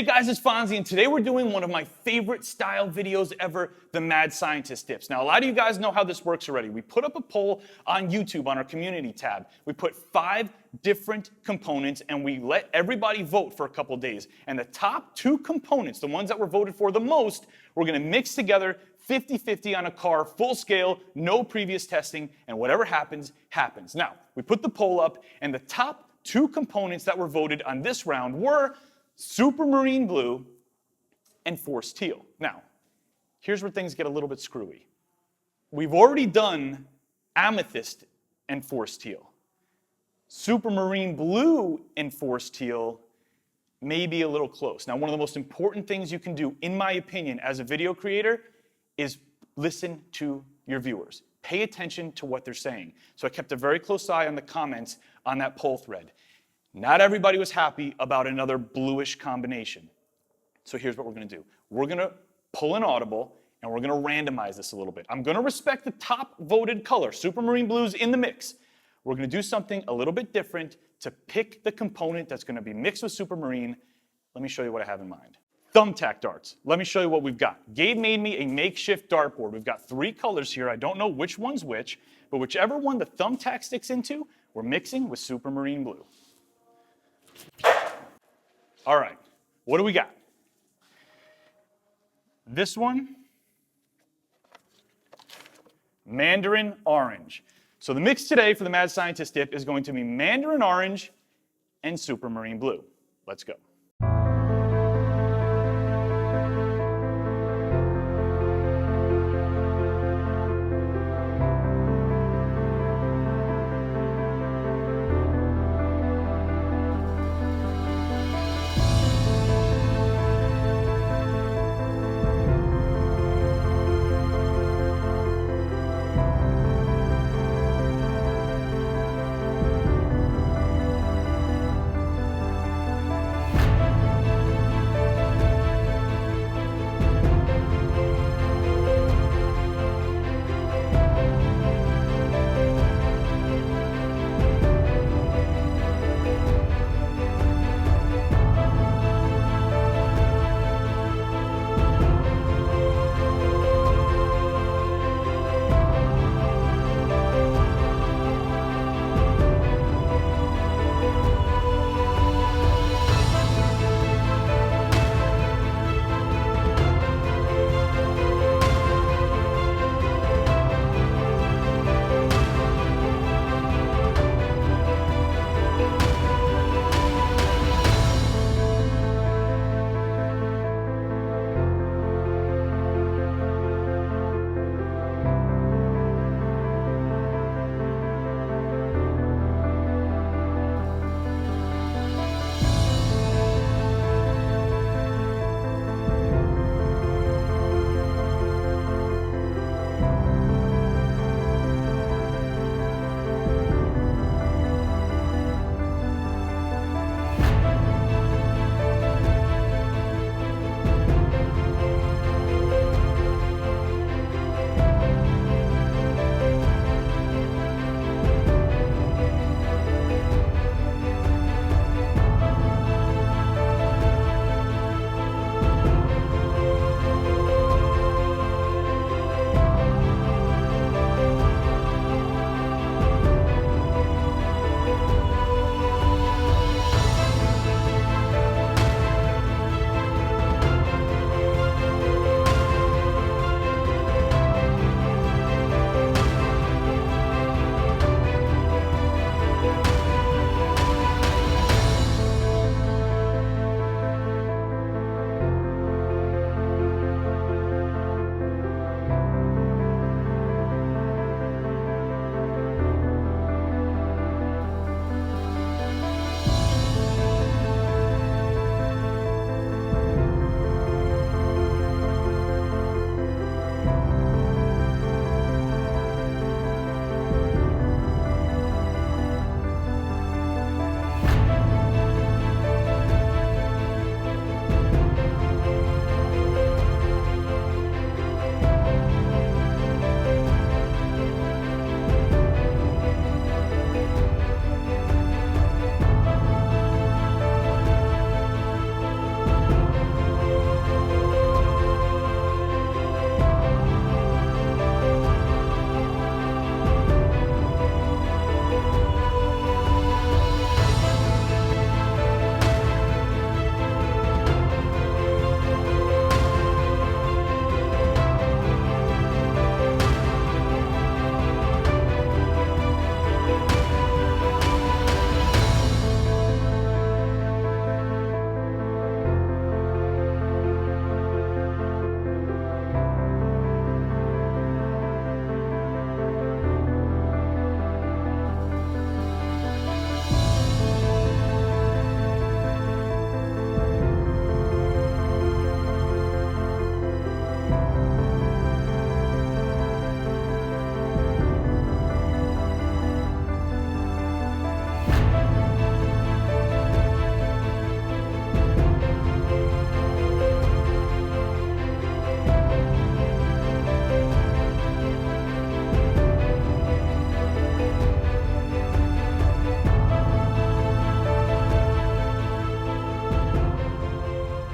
Hey guys, it's Fonzie, and today we're doing one of my favorite style videos ever, the Mad Scientist Dips. Now, a lot of you guys know how this works already. We put up a poll on YouTube on our community tab. We put 5 different components, and we let everybody vote for a couple days. And the top 2 components, the ones that were voted for the most, we're gonna mix together 50-50 on a car, full scale, no previous testing, and whatever happens, happens. Now, we put the poll up, and the top 2 components that were voted on this round were Supermarine blue and forced teal. Now, here's where things get a little bit screwy. We've already done amethyst and forced teal. Supermarine blue and forced teal may be a little close. Now, one of the most important things you can do, in my opinion, as a video creator, is listen to your viewers. Pay attention to what they're saying. So I kept a very close eye on the comments on that poll thread. Not everybody was happy about another bluish combination. So here's what we're gonna do. We're gonna pull an audible and we're gonna randomize this a little bit. I'm gonna respect the top voted color, Supermarine blue's in the mix. We're gonna do something a little bit different to pick the component that's gonna be mixed with Supermarine. Let me show you what I have in mind. Thumbtack darts. Let me show you what we've got. Gabe made me a makeshift dartboard. We've got 3 colors here. I don't know which one's which, but whichever one the thumbtack sticks into, we're mixing with Supermarine blue. All right, what do we got? This one, Mandarin orange. So the mix today for the Mad Scientist dip is going to be Mandarin orange and Supermarine blue. Let's go.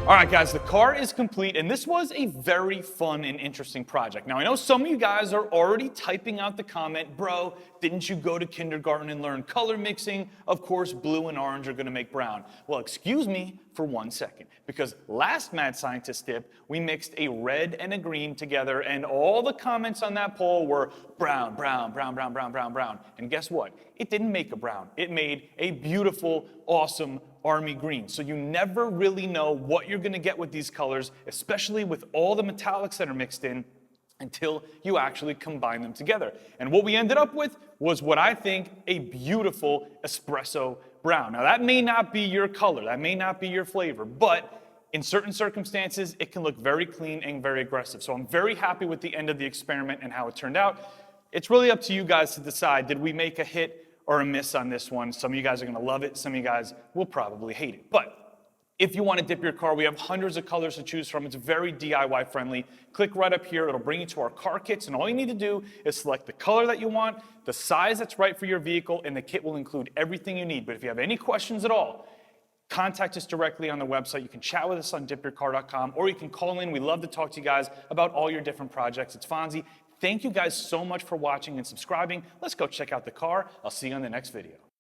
All right, guys, the car is complete, and this was a very fun and interesting project. Now, I know some of you guys are already typing out the comment, bro, didn't you go to kindergarten and learn color mixing? Of course, blue and orange are gonna make brown. Well, excuse me for 1 second, because last Mad Scientist dip, we mixed a red and a green together, and all the comments on that poll were brown, brown, brown, brown, brown, brown, brown. And guess what? It didn't make a brown. It made a beautiful, awesome army green. So you never really know what you're gonna get with these colors, especially with all the metallics that are mixed in, until you actually combine them together. And what we ended up with was what I think a beautiful espresso brown. Now that may not be your color, that may not be your flavor, but in certain circumstances, it can look very clean and very aggressive. So I'm very happy with the end of the experiment and how it turned out. It's really up to you guys to decide, did we make a hit or a miss on this one? Some of you guys are gonna love it, some of you guys will probably hate it. But if you wanna dip your car, we have hundreds of colors to choose from. It's very DIY friendly. Click right up here, it'll bring you to our car kits, and all you need to do is select the color that you want, the size that's right for your vehicle, and the kit will include everything you need. But if you have any questions at all, contact us directly on the website. You can chat with us on DipYourCar.com, or you can call in. We love to talk to you guys about all your different projects. It's Fonzie. Thank you guys so much for watching and subscribing. Let's go check out the car. I'll see you on the next video.